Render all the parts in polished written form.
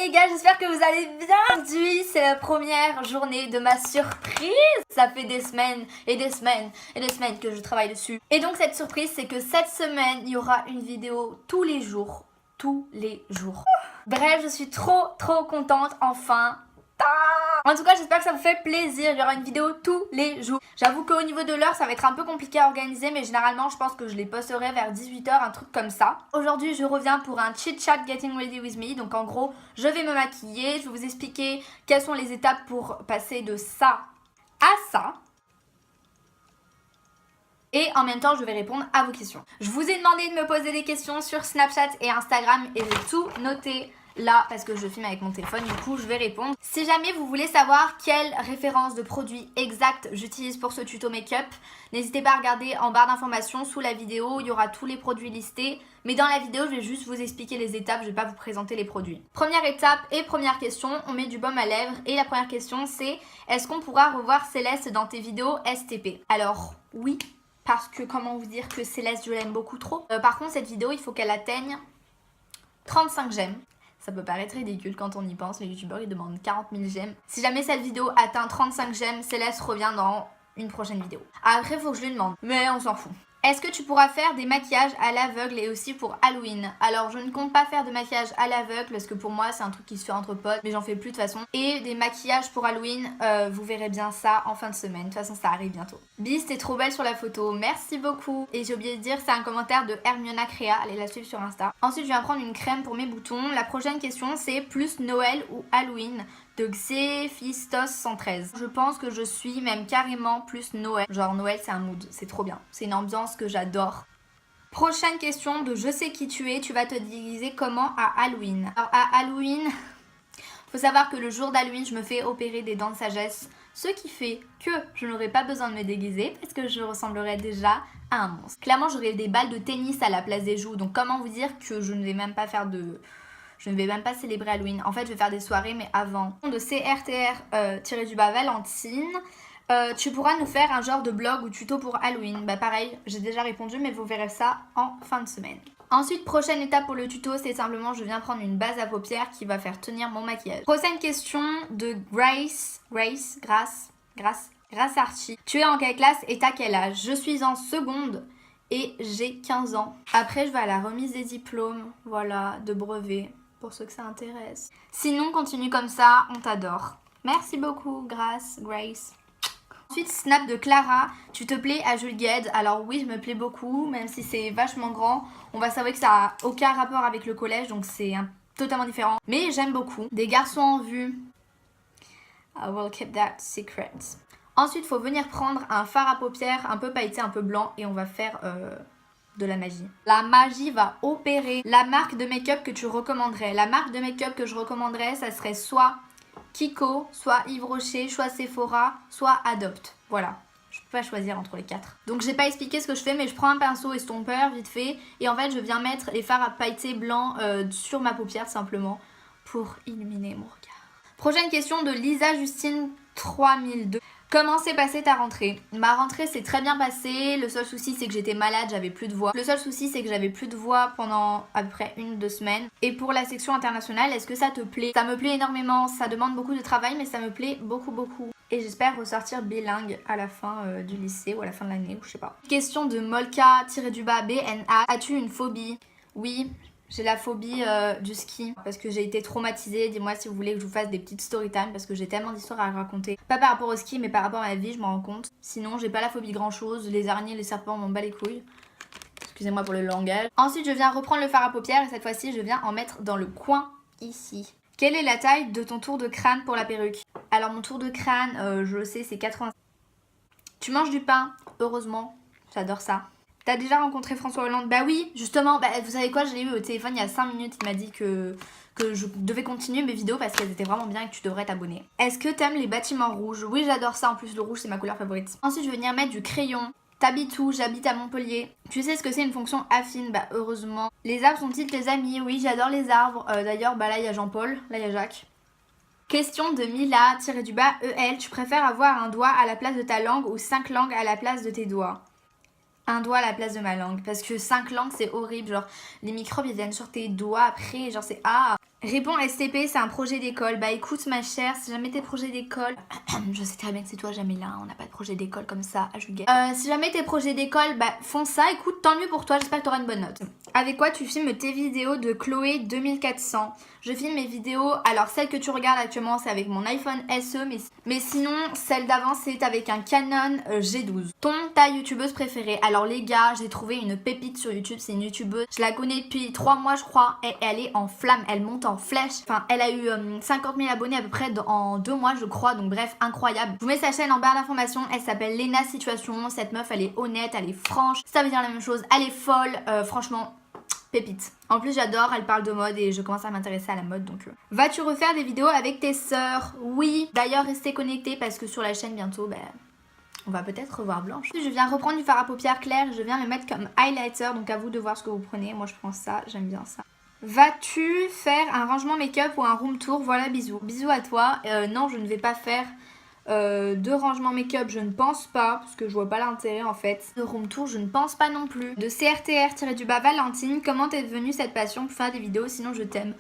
les gars, j'espère que vous allez bien. Aujourd'hui, c'est la première journée de ma surprise. Ça fait des semaines et des semaines et des semaines que je travaille dessus. Et donc cette surprise, c'est que cette semaine, il y aura une vidéo tous les jours. Tous les jours. Bref, je suis trop contente, enfin. En tout cas, j'espère que ça vous fait plaisir. Il y aura une vidéo tous les jours. J'avoue qu'au niveau de l'heure, ça va être un peu compliqué à organiser, mais généralement, je pense que je les posterai vers 18 h, un truc comme ça. Aujourd'hui, je reviens pour un chit chat getting ready with me. Donc en gros, je vais me maquiller. Je vais vous expliquer quelles sont les étapes pour passer de ça à ça. Et en même temps, je vais répondre à vos questions. Je vous ai demandé de me poser des questions sur Snapchat et Instagram et j'ai tout noté là parce que je filme avec mon téléphone, du coup je vais répondre. Si jamais vous voulez savoir quelle référence de produit exacte j'utilise pour ce tuto make-up, n'hésitez pas à regarder en barre d'informations sous la vidéo, il y aura tous les produits listés. Mais dans la vidéo, je vais juste vous expliquer les étapes, je vais pas vous présenter les produits. Première étape et première question, on met du baume à lèvres. Et la première question c'est, est-ce qu'on pourra revoir Céleste dans tes vidéos STP? Alors oui, parce que comment vous dire que Céleste, je l'aime beaucoup trop. Par contre, cette vidéo, il faut qu'elle atteigne 35 j'aime. Ça peut paraître ridicule quand on y pense, les youtubeurs ils demandent 40 000 j'aime. Si jamais cette vidéo atteint 35 j'aime, Céleste revient dans une prochaine vidéo. Après, il faut que je lui demande, mais on s'en fout. Est-ce que tu pourras faire des maquillages à l'aveugle et aussi pour Halloween? Alors je ne compte pas faire de maquillage à l'aveugle parce que pour moi c'est un truc qui se fait entre potes, mais j'en fais plus de toute façon. Et des maquillages pour Halloween, vous verrez bien ça en fin de semaine, de toute façon ça arrive bientôt. Bis, t'es trop belle sur la photo, merci beaucoup. Et j'ai oublié de dire, c'est un commentaire de Hermiona Crea, allez la suivre sur Insta. Ensuite je viens prendre une crème pour mes boutons. La prochaine question c'est plus Noël ou Halloween de Xephistos 113. Je pense que je suis même carrément plus Noël. Genre Noël c'est un mood, c'est trop bien. C'est une ambiance que j'adore. Prochaine question de je sais qui tu es, tu vas te déguiser comment à Halloween? Alors à Halloween, faut savoir que le jour d'Halloween je me fais opérer des dents de sagesse. Ce qui fait que je n'aurai pas besoin de me déguiser parce que je ressemblerai déjà à un monstre. Clairement j'aurai des balles de tennis à la place des joues. Donc comment vous dire que je ne vais même pas faire de... Je ne vais même pas célébrer Halloween. En fait, je vais faire des soirées, mais avant. De CRTR-Valentine. Tu pourras nous faire un genre de blog ou tuto pour Halloween. Bah pareil, j'ai déjà répondu, mais vous verrez ça en fin de semaine. Ensuite, prochaine étape pour le tuto, c'est simplement je viens prendre une base à paupières qui va faire tenir mon maquillage. Prochaine question de Grace Archie. Tu es en quelle classe et t'as quel âge? Je suis en seconde et j'ai 15 ans. Après, je vais à la remise des diplômes, voilà, de brevets. Pour ceux que ça intéresse. Sinon, continue comme ça, on t'adore. Merci beaucoup, Grace. Ensuite, snap de Clara. Tu te plais à Jules Gued? Alors oui, je me plais beaucoup, même si c'est vachement grand. On va savoir que ça n'a aucun rapport avec le collège, donc c'est totalement différent. Mais j'aime beaucoup. Des garçons en vue. I will keep that secret. Ensuite, il faut venir prendre un fard à paupières un peu pailleté, un peu blanc, et on va faire... de la magie. La magie va opérer. La marque de make-up que tu recommanderais. La marque de make-up que je recommanderais, ça serait soit Kiko, soit Yves Rocher, soit Sephora, soit Adopt. Voilà. Je peux pas choisir entre les quatre. Donc j'ai pas expliqué ce que je fais, mais je prends un pinceau estompeur vite fait. Et en fait, je viens mettre les fards à pailletés blancs sur ma paupière simplement pour illuminer mon regard. Prochaine question de Lisa Justine 3002. Comment s'est passée ta rentrée? Ma rentrée s'est très bien passée. Le seul souci c'est que j'étais malade, j'avais plus de voix. Le seul souci c'est que j'avais plus de voix pendant à peu près 1-2 semaines. Et pour la section internationale, est-ce que ça te plaît? Ça me plaît énormément, ça demande beaucoup de travail mais ça me plaît beaucoup. Et j'espère ressortir bilingue à la fin du lycée ou à la fin de l'année ou je sais pas. Question de Molka-BNA. As-tu une phobie? Oui. J'ai la phobie du ski parce que j'ai été traumatisée. Dis-moi si vous voulez que je vous fasse des petites story time parce que j'ai tellement d'histoires à raconter. Pas par rapport au ski mais par rapport à ma vie, je m'en rends compte. Sinon j'ai pas la phobie de grand chose. Les araignées, les serpents, m'en bat les couilles. Excusez-moi pour le langage. Ensuite je viens reprendre le fard à paupières et cette fois-ci je viens en mettre dans le coin ici. Quelle est la taille de ton tour de crâne pour la perruque? Alors mon tour de crâne, je le sais, c'est 80. Tu manges du pain? Heureusement, j'adore ça. T'as déjà rencontré François Hollande? Bah oui, justement, vous savez quoi, je l'ai eu au téléphone il y a 5 minutes, il m'a dit que je devais continuer mes vidéos parce qu'elles étaient vraiment bien et que tu devrais t'abonner. Est-ce que t'aimes les bâtiments rouges? Oui, j'adore ça, en plus le rouge c'est ma couleur favorite. Ensuite je vais venir mettre du crayon. T'habites où? J'habite à Montpellier. Tu sais ce que c'est une fonction affine? Bah heureusement. Les arbres sont-ils tes amis? Oui, j'adore les arbres. D'ailleurs, bah là il y a Jean-Paul, là il y a Jacques. Question de Mila-EL, tu préfères avoir un doigt à la place de ta langue ou 5 langues à la place de tes doigts? Un doigt à la place de ma langue. Parce que 5 langues, c'est horrible. Genre, les microbes, ils viennent sur tes doigts après. Genre, c'est... Ah! Réponds STP, c'est un projet d'école. Bah écoute ma chère, si jamais tes projets d'école... je sais très bien que c'est toi Jamila, on n'a pas de projet d'école comme ça à Juguet. Si jamais tes projets d'école, bah fonce ça, écoute, tant mieux pour toi, j'espère que tu auras une bonne note. Avec quoi tu filmes tes vidéos de Chloé 2400? Je filme mes vidéos, alors celle que tu regardes actuellement c'est avec mon iPhone SE, mais sinon celle d'avant c'est avec un Canon G12. Ta youtubeuse préférée? Alors les gars, j'ai trouvé une pépite sur YouTube, c'est une youtubeuse, je la connais depuis 3 mois je crois, et elle est en flamme, elle monte en flèche, enfin elle a eu 50 000 abonnés à peu près en 2 mois je crois, donc bref, incroyable. Je vous mets sa chaîne en barre d'informations, elle s'appelle Lena Situation, cette meuf elle est honnête, elle est franche, ça veut dire la même chose, elle est folle, franchement... pépite. En plus j'adore, elle parle de mode et je commence à m'intéresser à la mode donc... Vas-tu refaire des vidéos avec tes sœurs? Oui. D'ailleurs restez connectés parce que sur la chaîne bientôt, on va peut-être revoir Blanche. Je viens reprendre du fard à paupières clair, je viens le mettre comme highlighter, donc à vous de voir ce que vous prenez. Moi je prends ça, j'aime bien ça. Vas-tu faire un rangement make-up ou un room tour? Voilà, bisous. Bisous à toi. Non, je ne vais pas faire... de rangement make-up, je ne pense pas, parce que je vois pas l'intérêt en fait. De room tour, je ne pense pas non plus. De CRTR-du-bas Valentine, comment t'es devenue cette passion pour faire des vidéos? Sinon je t'aime.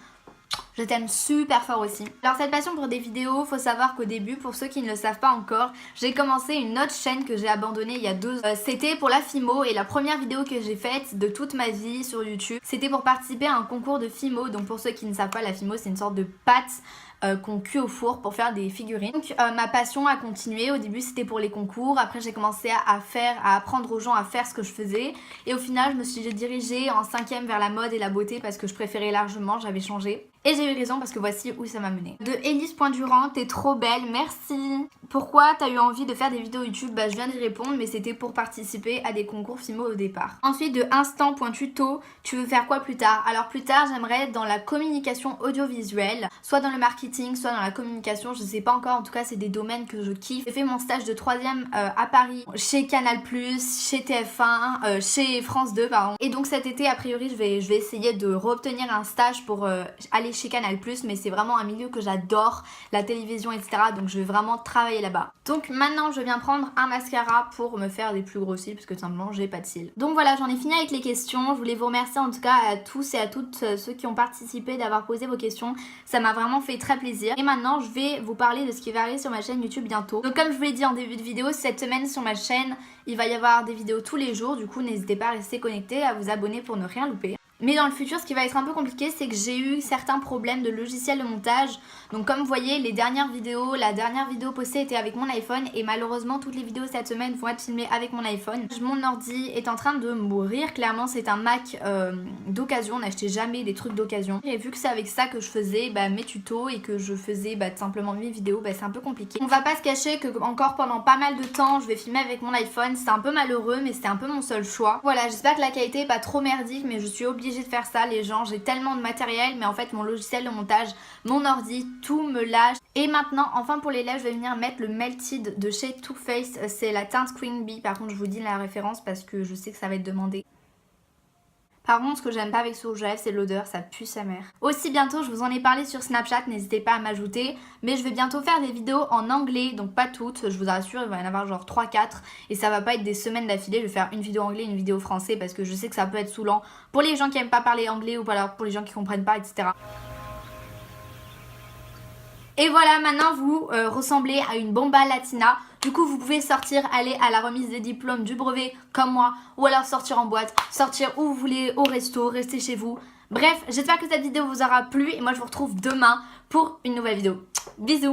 Je t'aime super fort aussi. Alors cette passion pour des vidéos, faut savoir qu'au début, pour ceux qui ne le savent pas encore, j'ai commencé une autre chaîne que j'ai abandonnée il y a 2 ans. C'était pour la FIMO et la première vidéo que j'ai faite de toute ma vie sur YouTube, c'était pour participer à un concours de FIMO. Donc pour ceux qui ne savent pas, la FIMO c'est une sorte de pâte qu'on cuit au four pour faire des figurines. Donc ma passion a continué, au début c'était pour les concours, après j'ai commencé à apprendre aux gens à faire ce que je faisais et au final je me suis dirigée en 5e vers la mode et la beauté parce que je préférais largement, j'avais changé. Et j'ai eu raison parce que voici où ça m'a menée. De Elise.Durand, t'es trop belle, merci. Pourquoi t'as eu envie de faire des vidéos YouTube? Bah je viens d'y répondre, mais c'était pour participer à des concours FIMO au départ. Ensuite de Instant.Tuto, tu veux faire quoi plus tard? Alors plus tard j'aimerais être dans la communication audiovisuelle, soit dans le marketing, soit dans la communication, je sais pas encore, en tout cas c'est des domaines que je kiffe. J'ai fait mon stage de 3e à Paris, chez Canal+, chez TF1, chez France 2 pardon. Et donc cet été a priori je vais essayer de reobtenir un stage pour aller chez Canal+, mais c'est vraiment un milieu que j'adore, la télévision etc, donc je vais vraiment travailler là-bas. Donc maintenant je viens prendre un mascara pour me faire des plus gros cils parce que tout simplement j'ai pas de cils. Donc voilà, j'en ai fini avec les questions, je voulais vous remercier en tout cas à tous et à toutes ceux qui ont participé d'avoir posé vos questions, ça m'a vraiment fait très plaisir. Et maintenant je vais vous parler de ce qui va arriver sur ma chaîne YouTube bientôt. Donc comme je vous l'ai dit en début de vidéo, cette semaine sur ma chaîne il va y avoir des vidéos tous les jours, du coup n'hésitez pas à rester connectés, à vous abonner pour ne rien louper. Mais dans le futur, ce qui va être un peu compliqué, c'est que j'ai eu certains problèmes de logiciel de montage. Donc comme vous voyez, la dernière vidéo postée était avec mon iPhone et malheureusement toutes les vidéos cette semaine vont être filmées avec mon iPhone. Mon ordi est en train de mourir, clairement c'est un Mac d'occasion, n'achetez jamais des trucs d'occasion. Et vu que c'est avec ça que je faisais mes tutos et que je faisais tout simplement mes vidéos, c'est un peu compliqué. On va pas se cacher que encore pendant pas mal de temps, je vais filmer avec mon iPhone. C'est un peu malheureux mais c'était un peu mon seul choix. Voilà, j'espère que la qualité est pas trop merdique mais je suis obligée de faire ça les gens, j'ai tellement de matériel mais en fait mon logiciel de montage, mon ordi, tout me lâche. Et maintenant enfin pour les lèvres je vais venir mettre le Melted de chez Too Faced, c'est la teinte Queen Bee, par contre je vous dis la référence parce que je sais que ça va être demandé. Par contre, ce que j'aime pas avec ce rouge à lèvres, c'est l'odeur, ça pue sa mère. Aussi bientôt, je vous en ai parlé sur Snapchat, n'hésitez pas à m'ajouter. Mais je vais bientôt faire des vidéos en anglais, donc pas toutes, je vous assure, il va y en avoir genre 3-4. Et ça va pas être des semaines d'affilée, je vais faire une vidéo anglais, une vidéo français, parce que je sais que ça peut être saoulant pour les gens qui aiment pas parler anglais ou pour les gens qui comprennent pas, etc. Et voilà, maintenant vous ressemblez à une bomba latina. Du coup vous pouvez sortir, aller à la remise des diplômes du brevet comme moi, ou alors sortir en boîte, sortir où vous voulez, au resto, rester chez vous. Bref, j'espère que cette vidéo vous aura plu et moi je vous retrouve demain pour une nouvelle vidéo. Bisous.